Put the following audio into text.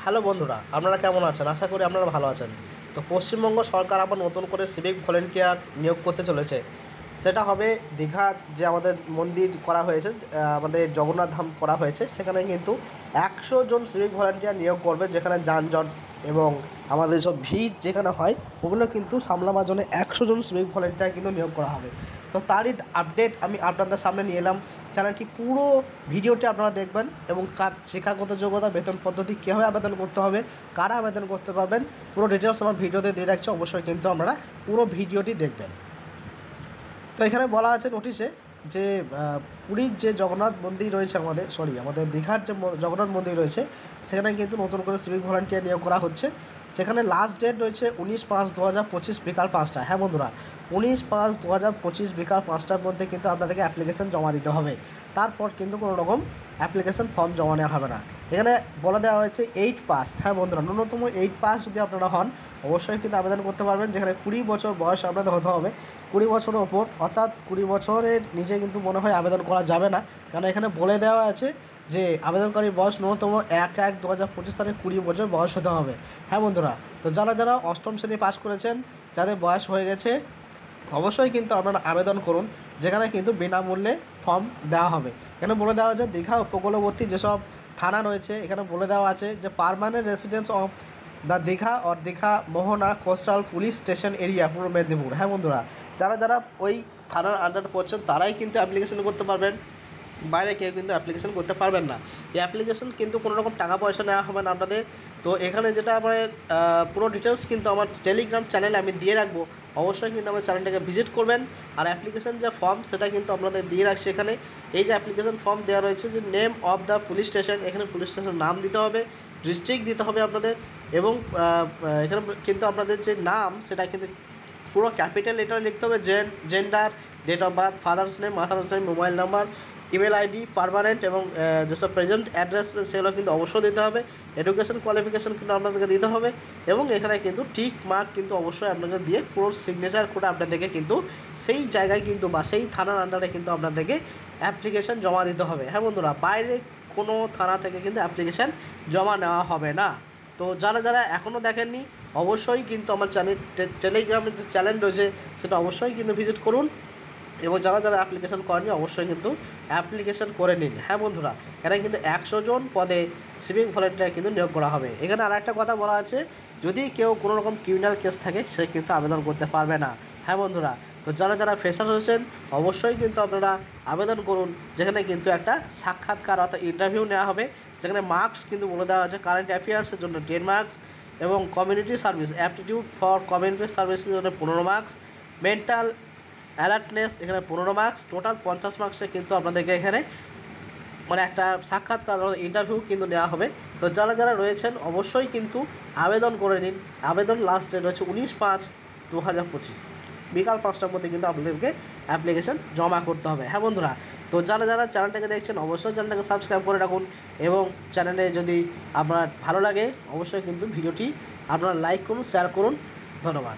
Hello বন্ধুরা, আপনারা কেমন আছেন? আশা করি আপনারা ভালো আছেন। তো পশ্চিমবঙ্গ সরকার আবার নতুন করে সিভিক ভলেন্টিয়ার নিয়োগ করতে চলেছে। সেটা হবে দীঘার যে আমাদের মন্দির করা হয়েছে, আমাদের জগন্নাথ ধাম করা হয়েছে, সেখানে কিন্তু 100 জন সিভিক ভলেন্টিয়ার নিয়োগ করবে, যেখানে যানজট এবং আমাদের সব ভিড় যেখানে হয় ওগুলো কিন্তু সামলাবার জন্য 100 জন সিভিক ভলেন্টিয়ার কিন্তু নিয়োগ করা হবে। তো তারই আপডেট আমি আপনাদের সামনে নিয়ে এলাম। চ্যানেলটি পুরো ভিডিওটি আপনারা দেখবেন এবং শিক্ষাগত যোগ্যতা, বেতন পদ্ধতি, কীভাবে আবেদন করতে হবে, কারা আবেদন করতে পারবেন, পুরো ডিটেলস আমার ভিডিওতে দিয়ে রাখছি। অবশ্যই কিন্তু আপনারা পুরো ভিডিওটি দেখবেন। তো এখানে বলা আছে নোটিশে যে পুরীর যে জগন্নাথ মন্দির রয়েছে, আমাদের দীঘার যে জগন্নাথ মন্দির রয়েছে, সেখানে কিন্তু নতুন করে সিভিক ভলান্টিয়ার নিয়োগ করা হচ্ছে। সেখানে লাস্ট ডেট রয়েছে 19/5/2025 বিকাল 5টা। হ্যাঁ বন্ধুরা, 19/5/2025 বিকাল 5টার মধ্যে কিন্তু আপনাদেরকে অ্যাপ্লিকেশন জমা দিতে হবে। তারপর কিন্তু কোনো রকম অ্যাপ্লিকেশন ফর্ম জমা নেওয়া হবে না। এখানে বলে দেওয়া হয়েছে 8 পাস। হ্যাঁ বন্ধুরা, ন্যূনতম 8 পাস যদি আপনারা হন অবশ্যই কিন্তু আবেদন করতে পারবেন। যেখানে 20 বছর বয়স আপনাদের হতে হবে, 20 বছরের ওপর, অর্থাৎ 20 বছরের নিচে কিন্তু মনে হয় আবেদন করা যাবে না। কারণ এখানে বলে দেওয়া আছে যে আবেদনকারীর বয়স ন্যূনতম 1/1/2025 তারিখ 20 বছর বয়স হতে হবে। হ্যাঁ বন্ধুরা, তো যারা অষ্টম শ্রেণী পাস করেছেন, যাদের বয়স হয়ে গেছে, অবশ্যই কিন্তু আপনারা আবেদন করুন, যেখানে কিন্তু বিনামূল্যে ফর্ম দেওয়া হবে। এখানে বলে দেওয়া আছে দীঘা উপকূলবর্তী যেসব থানা রয়েছে, এখানে বলে দেওয়া আছে যে permanent residence of the Digha or Digha Mohana coastal police station area, Purba Medinipur. হ্যাঁ বন্ধুরা, যারা ওই থানার আন্ডারে পড়ছেন তারাই কিন্তু অ্যাপ্লিকেশন করতে পারবেন, বাইরে কেউ কিন্তু অ্যাপ্লিকেশন করতে পারবেন না। এই অ্যাপ্লিকেশন কিন্তু কোনো রকম টাকা পয়সা নেওয়া হবে না আপনাদের। তো এখানে যেটা আমার পুরো ডিটেলস কিন্তু আমার টেলিগ্রাম চ্যানেলে আমি দিয়ে রাখবো, অবশ্যই কিন্তু আমার চ্যানেলটাকে ভিজিট করবেন। আর অ্যাপ্লিকেশন যে ফর্ম সেটা কিন্তু আপনাদের দিয়ে রাখছি এখানে। এই যে অ্যাপ্লিকেশন ফর্ম দেওয়া রয়েছে, যে name of the police station, এখানে পুলিশ স্টেশন নাম দিতে হবে, ডিস্ট্রিক্ট দিতে হবে আপনাদের, এবং এখানে কিন্তু আপনাদের যে নাম সেটা কিন্তু পুরো ক্যাপিটাল লেটারে লিখতে হবে। Gender, date of birth, father's name, mother's name, mobile number, email ID, permanent এবং যেসব প্রেজেন্ট অ্যাড্রেস সেগুলো কিন্তু অবশ্যই দিতে হবে। এডুকেশন কোয়ালিফিকেশন কিন্তু আপনাদেরকে দিতে হবে, এবং এখানে কিন্তু টিক মার্ক কিন্তু অবশ্যই আপনাকে দিয়ে পুরো সিগনেচার করে আপনাদেরকে কিন্তু সেই জায়গায় কিন্তু বা সেই থানার আন্ডারে কিন্তু আপনাদেরকে অ্যাপ্লিকেশন জমা দিতে হবে। হ্যাঁ বন্ধুরা, বাইরে কোনো থানা থেকে কিন্তু অ্যাপ্লিকেশান জমা নেওয়া হবে না। তো যারা এখনও দেখেননি, অবশ্যই কিন্তু আমার টেলিগ্রামের যে চ্যানেল রয়েছে সেটা অবশ্যই কিন্তু ভিজিট করুন, এবং যারা অ্যাপ্লিকেশন করেনি অবশ্যই কিন্তু অ্যাপ্লিকেশন করে নিন। হ্যাঁ বন্ধুরা, এখানে কিন্তু 100 জন পদে সিভিক ভলেন্টিয়ার কিন্তু নিয়োগ করা হবে। এখানে আর একটা কথা বলা আছে, যদি কেউ কোনো রকম ক্রিমিনাল কেস থাকে সে কিন্তু আবেদন করতে পারবে না। হ্যাঁ বন্ধুরা, তো যারা ফ্রেশার হয়েছেন অবশ্যই কিন্তু আপনারা আবেদন করুন, যেখানে কিন্তু একটা সাক্ষাৎকার অর্থাৎ ইন্টারভিউ নেওয়া হবে, যেখানে মার্কস কিন্তু বলে দেওয়া আছে। কারেন্ট অ্যাফেয়ার্সের জন্য 10 মার্কস, এবং community service aptitude for community সার্ভিসের জন্য 15 মার্কস, মেন্টাল অ্যালার্টনেস এখানে 15 মার্কস, টোটাল 50 মার্কসে কিন্তু আপনাদেরকে এখানে মানে একটা সাক্ষাৎকার ইন্টারভিউ কিন্তু নেওয়া হবে। তো যারা রয়েছেন অবশ্যই কিন্তু আবেদন করে নিন। আবেদন লাস্ট ডেট রয়েছে 19/5/2025 বিকাল 5টার মধ্যে কিন্তু আপনাদেরকে অ্যাপ্লিকেশন জমা করতে হবে। হ্যাঁ বন্ধুরা, তো যারা চ্যানেলটাকে দেখছেন অবশ্যই চ্যানেলটাকে সাবস্ক্রাইব করে রাখুন, এবং চ্যানেলে যদি আপনার ভালো লাগে অবশ্যই কিন্তু ভিডিওটি আপনারা লাইক করুন, শেয়ার করুন। ধন্যবাদ।